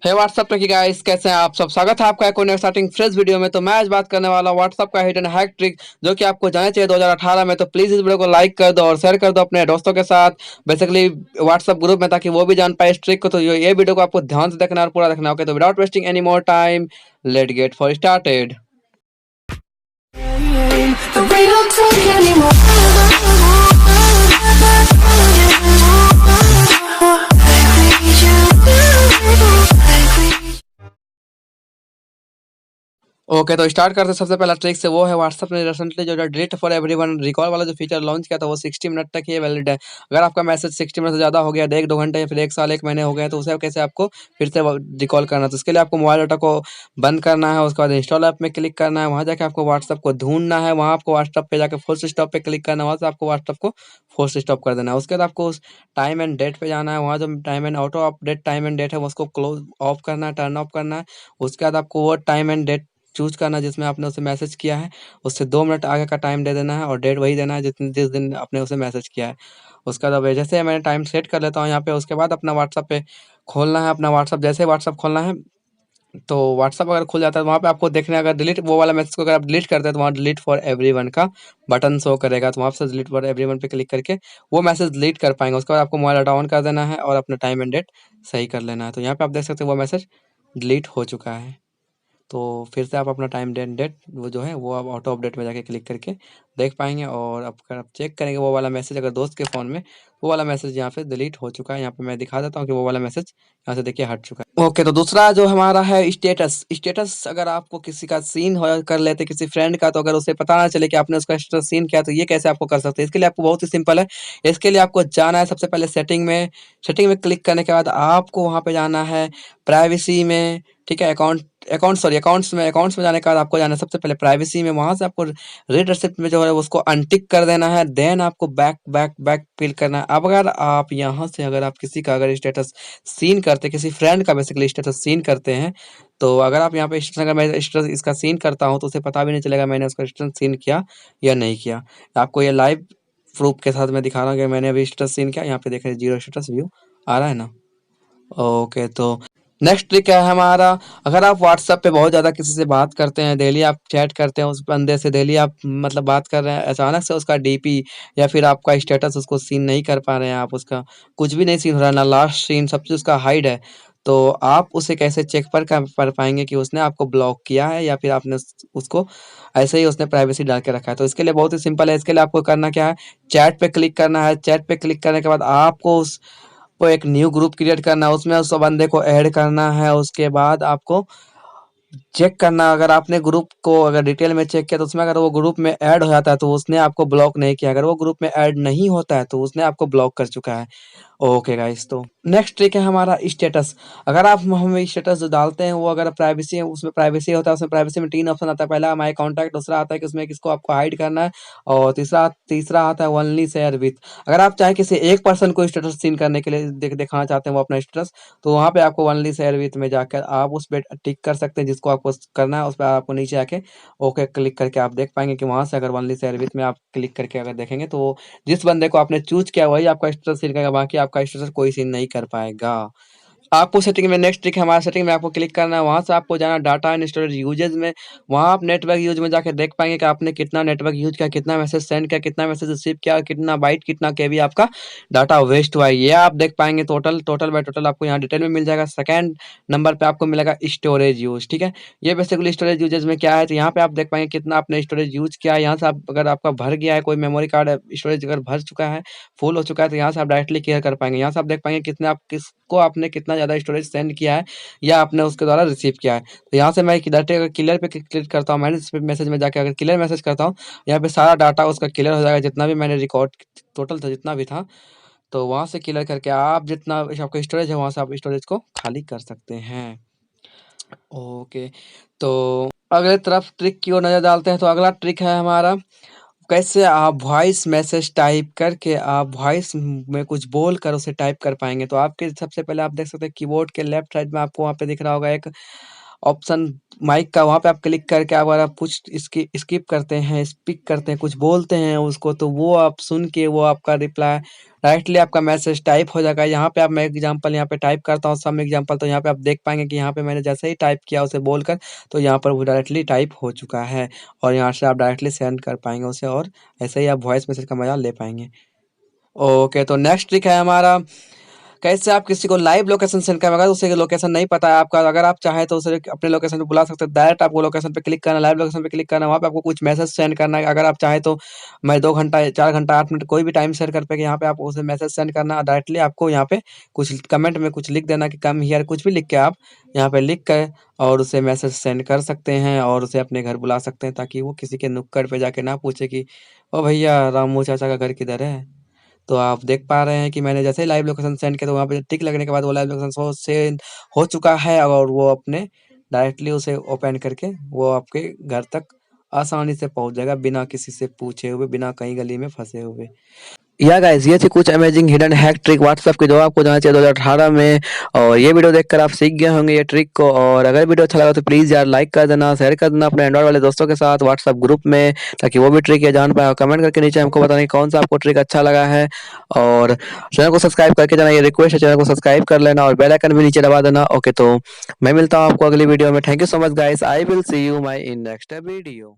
हे WhatsApp पे guys, कैसे हैं आप सब। स्वागत है आपका एक और स्टार्टिंग फ्रेश वीडियो में। तो मैं आज बात करने वाला हूं व्हाट्सअप का हिडन हैक ट्रिक, जो कि आपको जाना चाहिए 2018 में। तो प्लीज इस वीडियो को लाइक कर दो और शेयर कर दो अपने दोस्तों के साथ, बेसिकली व्हाट्सअप ग्रुप में, ताकि वो भी जान पाए इस ट्रिक को। तो ये वीडियो को आपको ध्यान से देखना और पूरा देखना। ओके, तो without wasting any more time, let get for started. Okay, तो स्टार्ट करते हैं। सबसे पहला ट्रिक से वो है, व्हाट्सएप ने रिसेंटली जो डिलीट फॉर एवरीवन रिकॉल वाला जो फीचर लॉन्च किया था, वो 60 मिनट तक ही वैलिड है। अगर आपका मैसेज 60 मिनट से ज़्यादा हो गया, 1-2 घंटे या फिर 1 साल 1 महीने हो गए, तो उसे कैसे आपको फिर से रिकॉल करना है। तो इसके लिए आपको मोबाइल डाटा को बंद करना है, उसके बाद इंस्टॉल ऐप में क्लिक करना है, वहाँ जाकर आपको व्हाट्सएप को ढूंढना है, वहाँ आपको व्हाट्सएप पे जाकर फोर्स स्टॉप पे क्लिक करना है, वहाँ से आपको व्हाट्सएप को फोर्स स्टॉप कर देना है। उसके बाद आपको उस टाइम एंड डेट पे जाना है, वहाँ जो time and auto update time and date है, उसको क्लोज ऑफ करना है, टर्न ऑफ करना है। उसके बाद आपको वो टाइम एंड डेट चूज़ करना है जिसमें आपने उसे मैसेज किया है, उससे 2 मिनट आगे का टाइम दे देना है और डेट वही देना है जिस दिन आपने उसे मैसेज किया है। उसके बाद अब जैसे मैंने टाइम सेट कर लेता हूँ यहाँ पे, उसके बाद अपना व्हाट्सएप पे खोलना है। अपना व्हाट्सएप जैसे व्हाट्सएप खोलना है, तो व्हाट्सएप अगर खुल जाता है तो वहाँ पे आपको देखना है, अगर डिलीट वो वाला मैसेज को अगर आप डिलीट करते हैं तो वहाँ डिलीट फॉर एवरीवन का बटन शो करेगा, तो वहाँ से डिलीट फॉर एवरीवन पे क्लिक करके वो मैसेज डिलीट कर पाएंगे। उसके बाद आपको मोबाइल डाटा ऑन कर देना है और अपना टाइम एंड डेट सही कर लेना है। तो यहाँ पे आप देख सकते हैं वो मैसेज डिलीट हो चुका है। तो फिर से आप अपना टाइम डेट वो जो है वो आप ऑटो अपडेट में जाके क्लिक करके देख पाएंगे। और अब अगर आप चेक करेंगे वो वाला मैसेज अगर दोस्त के फ़ोन में, वो वाला मैसेज यहाँ पे डिलीट हो चुका है। यहाँ पे मैं दिखा देता हूँ कि वो वाला मैसेज यहाँ से देखिए हट चुका है। ओके, तो दूसरा जो हमारा है स्टेटस। स्टेटस अगर आपको किसी का सीन हो कर लेते किसी फ्रेंड का, तो अगर उसे पता ना चले कि आपने उसका स्टेटस सीन किया, तो ये कैसे आपको कर सकते हैं। इसके लिए आपको बहुत ही सिंपल है। इसके लिए आपको जाना है सबसे पहले सेटिंग में क्लिक करने के बाद आपको वहाँ पे जाना है प्राइवेसी में। ठीक है, अकाउंट्स में जाने के बाद आपको जाना है सबसे पहले प्राइवेसी में। वहाँ से आपको रीड रिसिप्ट में जो है उसको अनटिक कर देना है। देन आपको बैक बैक बैक फिल करना है। अब अगर आप यहाँ से अगर आप किसी का अगर स्टेटस सीन करते, किसी फ्रेंड का बेसिकली स्टेटस सीन करते हैं, तो अगर आप यहाँ पे अगर मैं स्टेटस इसका सीन करता हूँ, तो उसे पता भी नहीं चलेगा मैंने उसका स्टेटस सीन किया या नहीं किया। आपको ये लाइव प्रूफ के साथ मैं दिखा रहा हूँ कि मैंने अभी स्टेटस सीन किया। यहाँ पे देख रहे हैं 0 स्टेटस व्यू आ रहा है ना। ओके, तो नेक्स्ट ट्रिक है हमारा, अगर आप व्हाट्सएप पे बहुत ज़्यादा किसी से बात करते हैं, डेली आप चैट करते हैं उस बंदे से, डेली आप मतलब बात कर रहे हैं, अचानक से उसका डीपी या फिर आपका स्टेटस उसको सीन नहीं कर पा रहे हैं, आप उसका कुछ भी नहीं सीन हो रहा है, ना लास्ट सीन, सब चीज़ उसका हाइड है, तो आप उसे कैसे चेक कर पाएंगे कि उसने आपको ब्लॉक किया है या फिर आपने उसको ऐसे ही उसने प्राइवेसी डाल के रखा है। तो इसके लिए बहुत ही सिंपल है। इसके लिए आपको करना क्या है, चैट पे क्लिक करना है। चैट पे क्लिक करने के बाद आपको को एक न्यू ग्रुप क्रिएट करना है, उसमें उस बंदे को ऐड करना है। उसके बाद आपको चेक करना, अगर आपने ग्रुप को अगर डिटेल में चेक किया तो उसमें अगर वो ग्रुप में ऐड हो जाता है तो उसने आपको ब्लॉक नहीं किया। अगर वो ग्रुप में ऐड नहीं होता है तो उसने आपको ब्लॉक कर चुका है। ओके गाइस, तो नेक्स्ट ट्रिक है हमारा स्टेटस। अगर आप हमें स्टेटस जो डालते हैं वो अगर प्राइवेसी है, उसमें प्राइवेसी होता है, उसमें प्राइवेसी में 3 ऑप्शन आता है। पहला माय कॉन्टैक्ट, दूसरा आता है कि उसमें किसको आपको हाइड करना है, और तीसरा तीसरा आता है ओनली शेयर विथ। अगर आप चाहे किसी एक पर्सन को स्टेटस सीन करने के लिए दिखाना चाहते हैं वो अपना स्टेटस, तो वहाँ पे आपको ओनली शेयर विथ में जाकर आप उस पर टिक कर सकते हैं जिसको आपको करना है। उस पर आपको नीचे आके ओके क्लिक करके आप देख पाएंगे कि वहाँ से अगर ओनली शेयर विथ में आप क्लिक करके अगर देखेंगे, तो जिस बंदे को आपने चूज़ किया वही आपका स्टेटस सीन करेगा, बाकी आपका स्टेटस कोई सीन नहीं कर पाएगा। आपको सेटिंग में नेक्स्ट ट्रिक है हमारा, सेटिंग में आपको क्लिक करना है, वहाँ से आपको जाना डाटा एंड स्टोरेज यूजेज में। वहाँ आप नेटवर्क यूज में जाके देख पाएँगे कि आपने कितना नेटवर्क यूज़ किया, कितना मैसेज सेंड किया, कितना मैसेज रिसीव किया और कितना बाइट, कितना केबी आपका डाटा वेस्ट हुआ है। ये आप देख पाएँगे टोटल बाय टोटल आपको यहाँ डिटेल में मिल जाएगा। सेकंड नंबर पे आपको मिलेगा स्टोरेज यूज़, ठीक है? ये बेसिकली स्टोरेज यूजेज में क्या है, तो यहाँ पे आप देख पाएँगे कितना आपने स्टोरेज यूज़ किया है। यहाँ से आप अगर आपका भर गया है, कोई मेमोरी कार्ड स्टोरेज अगर भर चुका है, फुल हो चुका है, तो यहाँ से आप डायरेक्टली क्लियर कर पाएँगे। यहाँ से आप देख पाएँगे किसको आपने कितना ज़्यादा स्टोरेज सेंड किया है या आपने उसके द्वारा रिसीव किया है। तो यहाँ से मैं डाटा अगर क्लियर पे क्लिक करता हूँ, मैंने मैसेज में जाके अगर क्लियर मैसेज करता हूँ, यहाँ पे सारा डाटा उसका क्लियर हो जाएगा, जितना भी मैंने रिकॉर्ड टोटल था जितना भी था, तो वहाँ से क्लियर करके आप जितना आपका स्टोरेज है वहाँ से आप स्टोरेज को खाली कर सकते हैं। ओके, तो अगले तरफ ट्रिक की ओर नज़र डालते हैं। तो अगला ट्रिक है हमारा, कैसे आप वॉइस मैसेज टाइप करके आप वॉइस में कुछ बोल कर उसे टाइप कर पाएँगे। तो आपके सबसे पहले आप देख सकते हैं कीबोर्ड के लेफ्ट साइड में आपको वहाँ पे दिख रहा होगा एक ऑप्शन माइक का, वहाँ पे आप क्लिक करके अगर आप कुछ स्किप करते हैं, स्पीक करते हैं, कुछ बोलते हैं उसको, तो वो आप सुन के वो आपका रिप्लाई डायरेक्टली आपका मैसेज टाइप हो जाएगा। यहाँ पे आप, मैं एग्जांपल यहाँ पे टाइप करता हूँ सम एग्जांपल, तो यहाँ पे आप देख पाएँगे कि यहाँ पे मैंने जैसे ही टाइप किया उसे बोलकर, तो यहाँ पर वो डायरेक्टली टाइप हो चुका है और यहाँ से आप डायरेक्टली सेंड कर पाएँगे उसे और ऐसे ही आप वॉइस मैसेज का मज़ा ले पाएँगे। ओके, तो नेक्स्ट ट्रिक है हमारा, कैसे आप किसी को लाइव लोकेशन सेंड करें। अगर उसे लोकेशन नहीं पता है आपका, अगर आप चाहें तो उसे अपने लोकेशन पे बुला सकते हैं। डायरेक्ट आपको लोकेशन पे क्लिक करना, लाइव लोकेशन पे क्लिक करना, वहाँ पे आपको कुछ मैसेज सेंड करना है। अगर आप चाहें तो मैं 2 घंटा, 4 घंटा, 8 मिनट कोई भी टाइम शेयर कर पे, यहाँ पे आप उसे मैसेज सेंड करना। डायरेक्टली आपको यहाँ पे कुछ कमेंट में कुछ लिख देना कि कम हियर, कुछ भी लिख के आप यहाँ पे लिख कर और उसे मैसेज सेंड कर सकते हैं और उसे अपने घर बुला सकते हैं, ताकि वो किसी के नुक्कड़ पे जाके ना पूछे कि ओ भैया रामू चाचा का घर किधर है। तो आप देख पा रहे हैं कि मैंने जैसे ही लाइव लोकेशन सेंड किया, तो वहाँ पे टिक लगने के बाद वो लाइव लोकेशन शो सेंड हो चुका है और वो अपने डायरेक्टली उसे ओपन करके वो आपके घर तक आसानी से पहुँच जाएगा, बिना किसी से पूछे हुए, बिना कहीं गली में फँसे हुए। या गाइस, ये थी कुछ amazing hidden hack trick WhatsApp की जो आपको जानना चाहिए 2018 में, और ये वीडियो देखकर आप सीख गए होंगे ये ट्रिक को। और अगर वीडियो अच्छा लगा तो प्लीज़ यार लाइक कर देना, शेयर कर देना अपने एंड्रॉइड वाले दोस्तों के साथ व्हाट्सएप ग्रुप में, ताकि वो भी ट्रिक ये जान पाए। और कमेंट करके नीचे हमको बताना कि कौन सा आपको ट्रिक अच्छा लगा है, और चैनल को सब्सक्राइब करके जाना, ये रिक्वेस्ट है, चैनल को सब्सक्राइब कर लेना और बेल आइकन भी नीचे दबा देना। ओके, तो मैं मिलता हूँ आपको अगली वीडियो में। Thank you so much guys, I will see you my in next video.